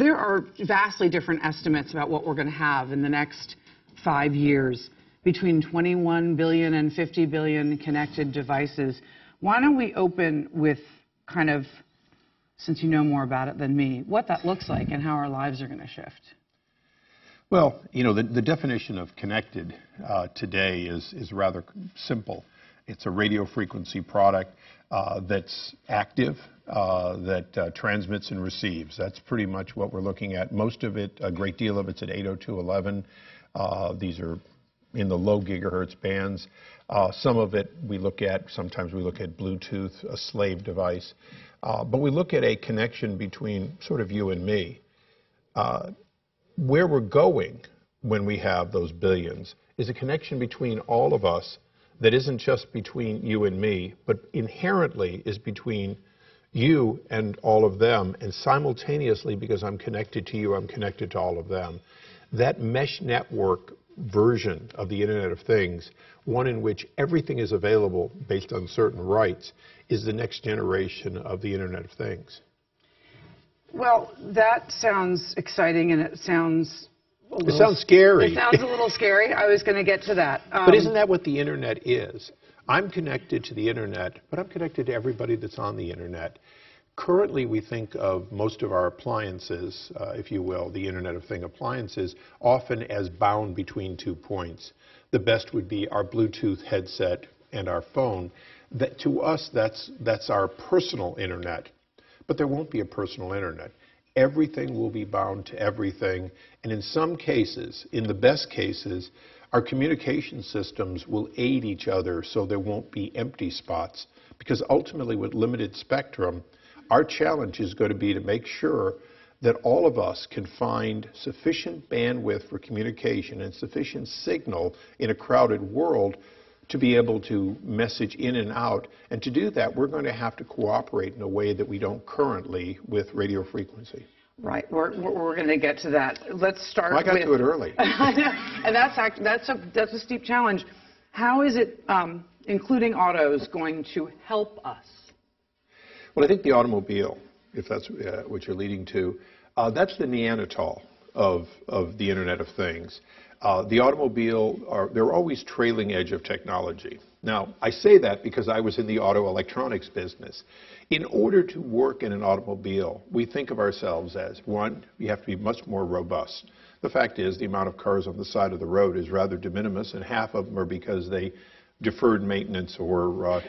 There are vastly different estimates about what we're going to have in the next 5 years, between 21 billion and 50 billion connected devices. Why don't we open with kind of, since you know more about it than me, what that looks like and how our lives are going to shift? Well, you know, the definition of connected today is rather simple. It's a radio frequency product that's active, that transmits and receives. That's pretty much what we're looking at. Most of it, a great deal of it's at 802.11. These are in the low gigahertz bands. Some of it sometimes we look at Bluetooth, a slave device. But we look at a connection between sort of you and me. Where we're going when we have those billions is a connection between all of us that isn't just between you and me, but inherently is between you and all of them, and simultaneously, because I'm connected to you, I'm connected to all of them. That mesh network version of the Internet of Things, one in which everything is available based on certain rights, is the next generation of the Internet of Things. Well, that sounds exciting, and it sounds scary. It sounds a little scary. I was going to get to that. But isn't that what the Internet is? I'm connected to the Internet, but I'm connected to everybody that's on the Internet. Currently, we think of most of our appliances, if you will, the Internet of Things appliances, often as bound between 2 points. The best would be our Bluetooth headset and our phone. That, to us, that's our personal Internet. But there won't be a personal Internet. Everything will be bound to everything, and in some cases, in the best cases, our communication systems will aid each other so there won't be empty spots, because ultimately with limited spectrum, our challenge is going to be to make sure that all of us can find sufficient bandwidth for communication and sufficient signal in a crowded world to be able to message in and out. And to do that, we're going to have to cooperate in a way that we don't currently with radio frequency. Right. We're going to get to that. Let's start I got to it early. And that's a steep challenge. How is it, including autos, going to help us? Well, I think the automobile, if that's what you're leading to, that's the Neanderthal of the Internet of Things. The automobile, they're always trailing edge of technology. Now, I say that because I was in the auto electronics business. In order to work in an automobile, we think of ourselves as, one, you have to be much more robust. The fact is, the amount of cars on the side of the road is rather de minimis, and half of them are because they deferred maintenance or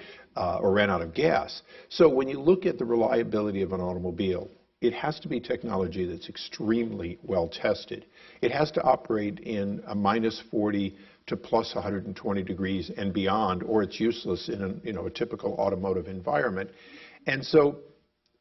ran out of gas. So when you look at the reliability of an automobile, it has to be technology that's extremely well tested. It has to operate in a minus 40 to plus 120 degrees and beyond, or it's useless in a typical automotive environment. And so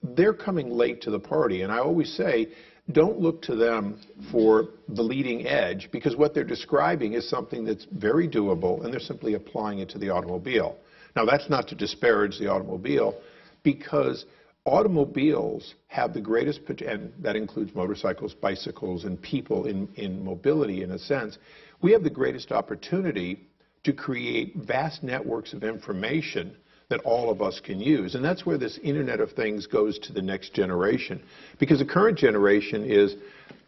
they're coming late to the party. And I always say, don't look to them for the leading edge, because what they're describing is something that's very doable, and they're simply applying it to the automobile. Now, that's not to disparage the automobile, because automobiles have the greatest potential, and that includes motorcycles, bicycles, and people in mobility, in a sense. We have the greatest opportunity to create vast networks of information that all of us can use. And that's where this Internet of Things goes to the next generation. Because the current generation is,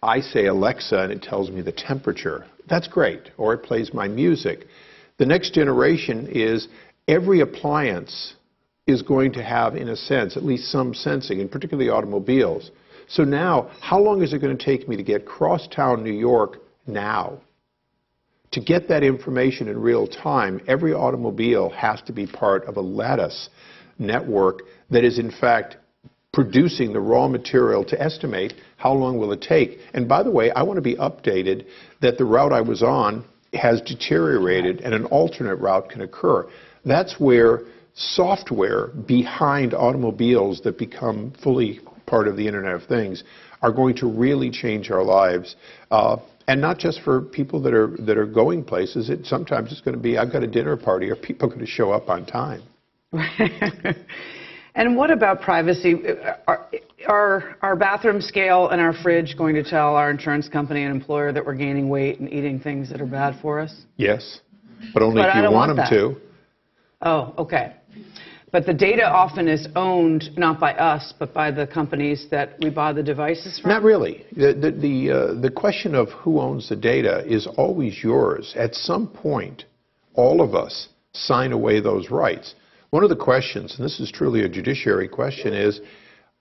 I say Alexa, and it tells me the temperature. That's great. Or it plays my music. The next generation is, every appliance is going to have, in a sense, at least some sensing, and particularly automobiles. So now, how long is it going to take me to get crosstown New York now? To get that information in real time, every automobile has to be part of a lattice network that is, in fact, producing the raw material to estimate how long will it take. And by the way, I want to be updated that the route I was on has deteriorated and an alternate route can occur. That's where software behind automobiles that become fully part of the Internet of Things are going to really change our lives. And not just for people that are going places. Sometimes it's going to be, I've got a dinner party, are people going to show up on time? And what about privacy? Are our bathroom scale and our fridge going to tell our insurance company and employer that we're gaining weight and eating things that are bad for us? Yes, but only if you want them to. Oh, okay. But the data often is owned not by us, but by the companies that we buy the devices from? Not really. The question of who owns the data is always yours. At some point, all of us sign away those rights. One of the questions, and this is truly a judiciary question, is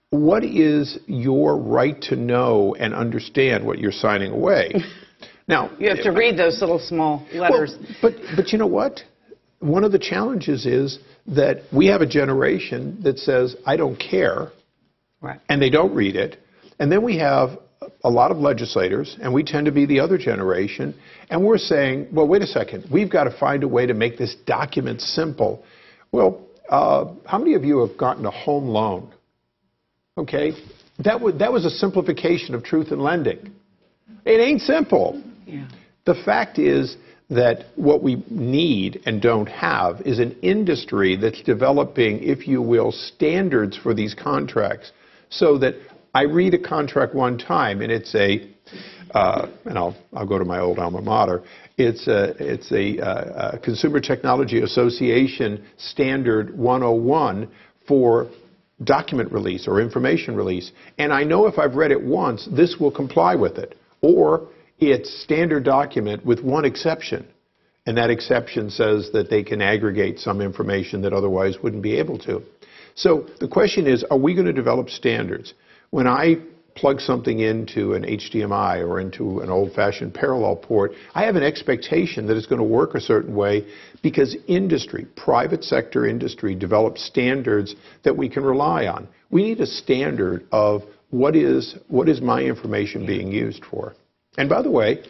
what is your right to know and understand what you're signing away? Now, you have to read those little small letters. Well, but you know what? One of the challenges is that we have a generation that says, I don't care, right, and they don't read it. And then we have a lot of legislators, and we tend to be the other generation, and we're saying, well, wait a second, we've got to find a way to make this document simple. Well, how many of you have gotten a home loan? Okay, that was a simplification of truth in lending. It ain't simple. Yeah. The fact is that what we need and don't have is an industry that's developing, if you will, standards for these contracts, so that I read a contract one time and it's a, and I'll go to my old alma mater, it's a Consumer Technology Association Standard 101 for document release or information release, and I know if I've read it once, this will comply with it. Or it's standard document with one exception, and that exception says that they can aggregate some information that otherwise wouldn't be able to. So the question is, are we going to develop standards? When I plug something into an HDMI or into an old-fashioned parallel port, I have an expectation that it's going to work a certain way because industry, private sector industry, develops standards that we can rely on. We need a standard of what is my information being used for? And by the way,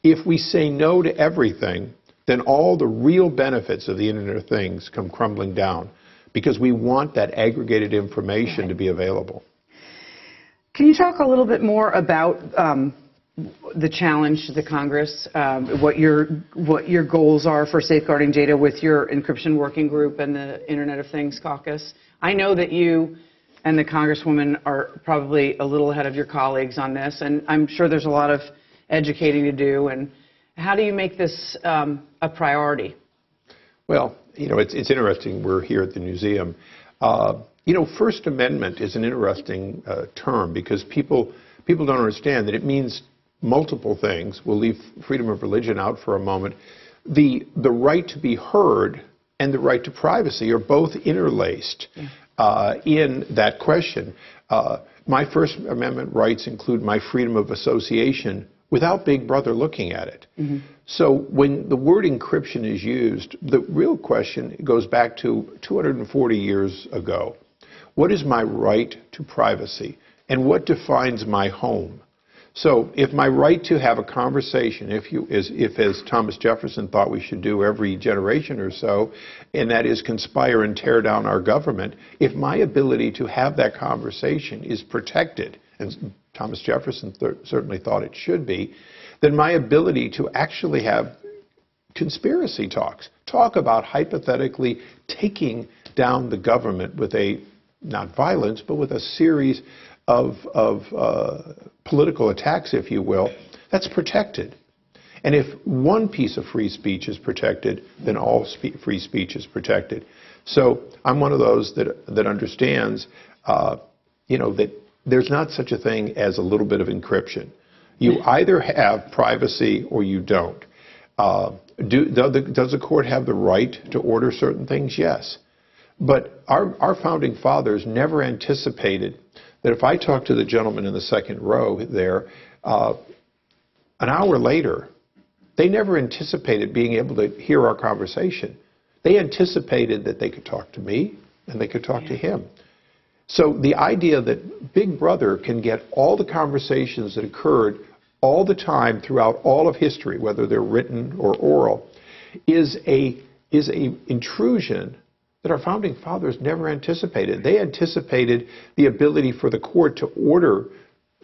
if we say no to everything, then all the real benefits of the Internet of Things come crumbling down because we want that aggregated information to be available. Can you talk a little bit more about the challenge to the Congress, what your goals are for safeguarding data with your encryption working group and the Internet of Things caucus? I know that you and the Congresswoman are probably a little ahead of your colleagues on this, and I'm sure there's a lot of educating to do. And how do you make this a priority? Well, you know, it's interesting. We're here at the museum. You know, First Amendment is an interesting term because people don't understand that it means multiple things. We'll leave freedom of religion out for a moment. The right to be heard and the right to privacy are both interlaced in that question. My First Amendment rights include my freedom of association without Big Brother looking at it. Mm-hmm. So when the word encryption is used, the real question goes back to 240 years ago. What is my right to privacy? And what defines my home? So if my right to have a conversation, if as Thomas Jefferson thought we should do every generation or so, and that is conspire and tear down our government, if my ability to have that conversation is protected, and Thomas Jefferson certainly thought it should be, then my ability to actually have conspiracy talk about hypothetically taking down the government with a, not violence, but with a series of political attacks, if you will, that's protected. And if one piece of free speech is protected, then all free speech is protected. So I'm one of those that understands, you know, that there's not such a thing as a little bit of encryption. You either have privacy or you don't. Does the court have the right to order certain things? Yes. But our founding fathers never anticipated that if I talked to the gentleman in the second row there, an hour later, they never anticipated being able to hear our conversation. They anticipated that they could talk to me and they could talk to him. So the idea that Big Brother can get all the conversations that occurred all the time throughout all of history, whether they're written or oral, is a intrusion that our founding fathers never anticipated. They anticipated the ability for the court to order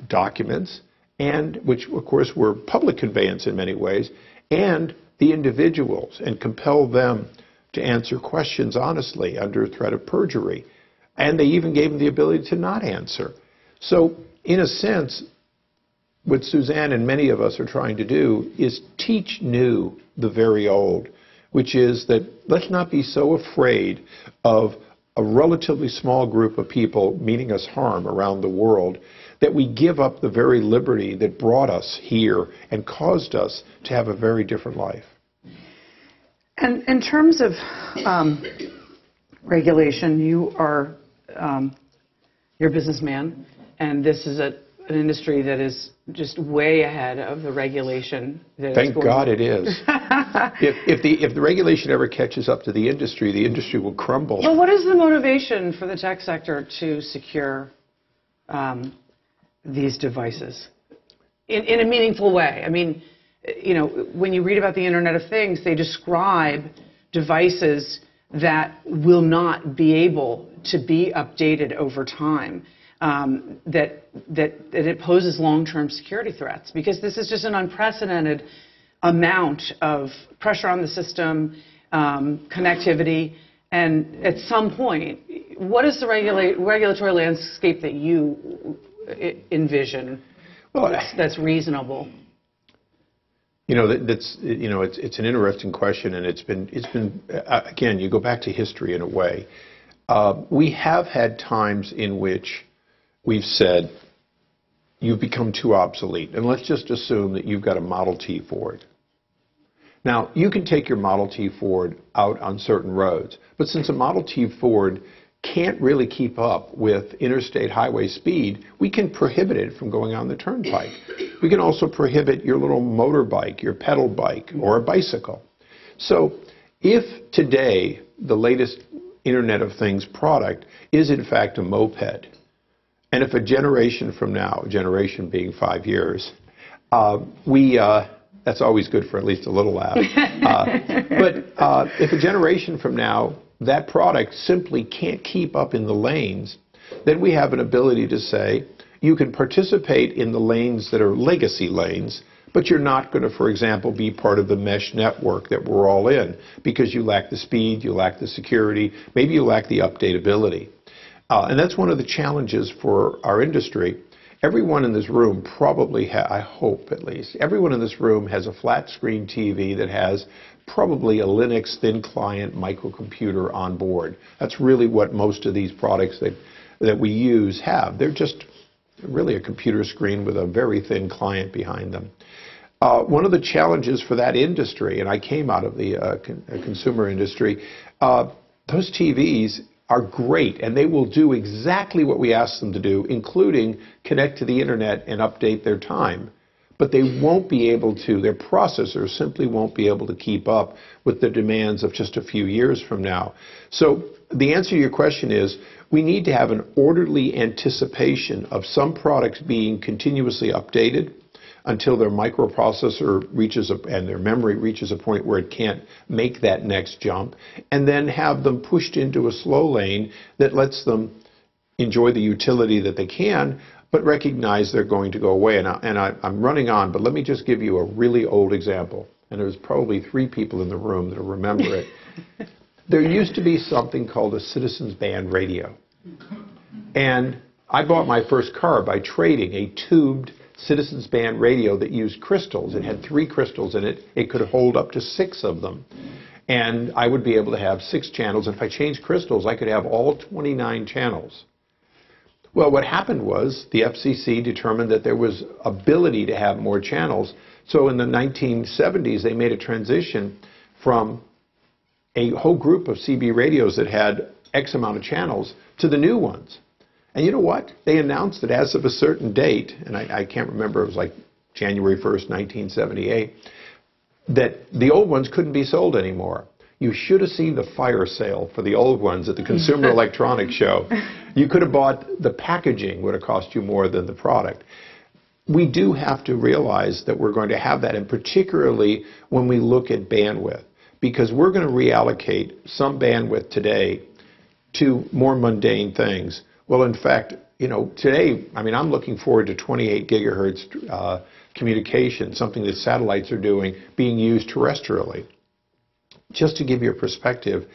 documents, and which of course were public conveyance in many ways, and the individuals, and compel them to answer questions honestly under threat of perjury. And they even gave them the ability to not answer. So in a sense, what Suzanne and many of us are trying to do is teach new the very old, which is that let's not be so afraid of a relatively small group of people meaning us harm around the world, that we give up the very liberty that brought us here and caused us to have a very different life. And in terms of regulation, you're a businessman, and this is an industry that is just way ahead of the regulation. Thank God it is. If the regulation ever catches up to the industry will crumble. Well, what is the motivation for the tech sector to secure these devices in a meaningful way? I mean, you know, when you read about the Internet of Things, they describe devices that will not be able to be updated over time. That it poses long-term security threats, because this is just an unprecedented amount of pressure on the system, connectivity, and at some point, what is the regulatory landscape that you envision that's reasonable? You know, it's an interesting question, and it's been again, you go back to history in a way. We have had times in which we've said, you've become too obsolete, and let's just assume that you've got a Model T Ford. Now, you can take your Model T Ford out on certain roads, but since a Model T Ford can't really keep up with interstate highway speed, we can prohibit it from going on the turnpike. We can also prohibit your little motorbike, your pedal bike, or a bicycle. So if today the latest Internet of Things product is in fact a moped, and if a generation from now, a generation being 5 years, that's always good for at least a little laugh. But if a generation from now, that product simply can't keep up in the lanes, then we have an ability to say, you can participate in the lanes that are legacy lanes, but you're not going to, for example, be part of the mesh network that we're all in, because you lack the speed, you lack the security, maybe you lack the updatability. And that's one of the challenges for our industry. Everyone in this room probably, I hope at least, everyone in this room has a flat screen TV that has probably a Linux thin client microcomputer on board. That's really what most of these products that we use have. They're just really a computer screen with a very thin client behind them. One of the challenges for that industry, and I came out of the consumer industry, those TVs are great, and they will do exactly what we ask them to do, including connect to the internet and update their time. But they won't be able to, their processors simply won't be able to keep up with the demands of just a few years from now. So the answer to your question is, we need to have an orderly anticipation of some products being continuously updated until their microprocessor reaches and their memory reaches a point where it can't make that next jump, and then have them pushed into a slow lane that lets them enjoy the utility that they can, but recognize they're going to go away. And I'm running on, but let me just give you a really old example. And there's probably 3 people in the room that will remember it. There used to be something called a citizens band radio. And I bought my first car by trading a tubed citizens band radio that used crystals. It had 3 crystals in it. It could hold up to 6 of them. And I would be able to have 6 channels. And if I changed crystals, I could have all 29 channels. Well, what happened was the FCC determined that there was ability to have more channels. So in the 1970s, they made a transition from a whole group of CB radios that had X amount of channels to the new ones. And you know what? They announced that as of a certain date, and I can't remember, it was like January 1st, 1978, that the old ones couldn't be sold anymore. You should have seen the fire sale for the old ones at the Consumer Electronics Show. You could have bought, the packaging would have cost you more than the product. We do have to realize that we're going to have that, and particularly when we look at bandwidth, because we're going to reallocate some bandwidth today to more mundane things. Well, in fact, you know, today, I mean, I'm looking forward to 28 gigahertz communication, something that satellites are doing, being used terrestrially. Just to give you a perspective,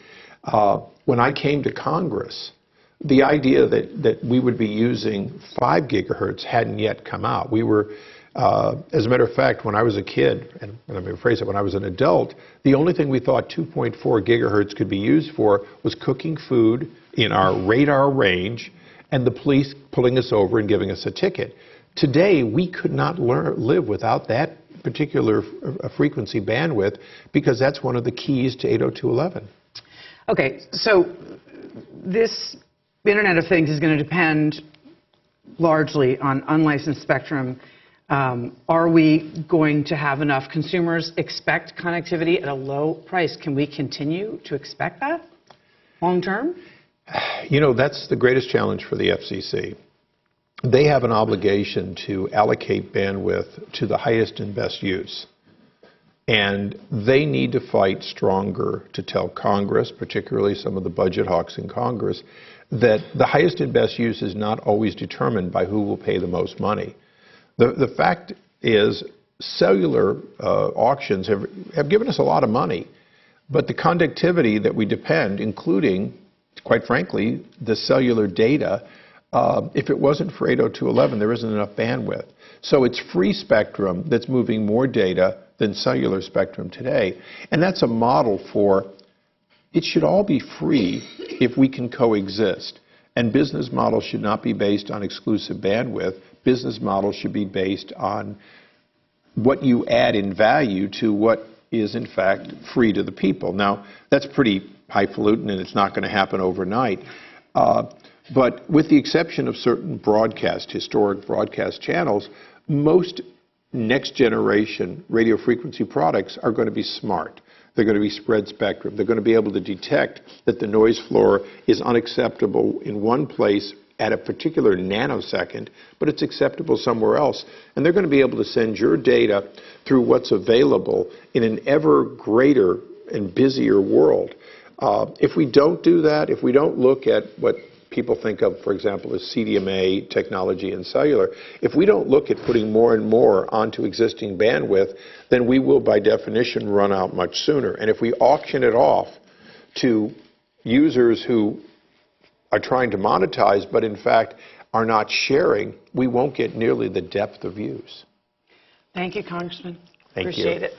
when I came to Congress, the idea that we would be using 5 gigahertz hadn't yet come out. We were As a matter of fact, when I was a kid, and let me rephrase it, when I was an adult, the only thing we thought 2.4 gigahertz could be used for was cooking food in our radar range and the police pulling us over and giving us a ticket. Today, we could not live without that particular frequency bandwidth because that's one of the keys to 802.11. Okay, so this Internet of Things is going to depend largely on unlicensed spectrum. Are we going to have enough? Consumers expect connectivity at a low price. Can we continue to expect that long term? You know, that's the greatest challenge for the FCC. They have an obligation to allocate bandwidth to the highest and best use. And they need to fight stronger to tell Congress, particularly some of the budget hawks in Congress, that the highest and best use is not always determined by who will pay the most money. The fact is, cellular auctions have given us a lot of money, but the conductivity that we depend, including, quite frankly, the cellular data, if it wasn't for 802.11, there isn't enough bandwidth. So it's free spectrum that's moving more data than cellular spectrum today. And that's a model for, it should all be free if we can coexist. And business models should not be based on exclusive bandwidth. Business models should be based on what you add in value to what is, in fact, free to the people. Now, that's pretty highfalutin, and it's not going to happen overnight. But with the exception of certain historic broadcast channels, most next-generation radio frequency products are going to be smart. They're going to be spread spectrum. They're going to be able to detect that the noise floor is unacceptable in one place at a particular nanosecond, but it's acceptable somewhere else. And they're going to be able to send your data through what's available in an ever greater and busier world. If we don't do that, if we don't look at what people think of, for example, as CDMA technology and cellular, if we don't look at putting more and more onto existing bandwidth, then we will, by definition, run out much sooner. And if we auction it off to users who are trying to monetize, but in fact are not sharing, we won't get nearly the depth of use. Thank you, Congressman. Thank you. Appreciate it.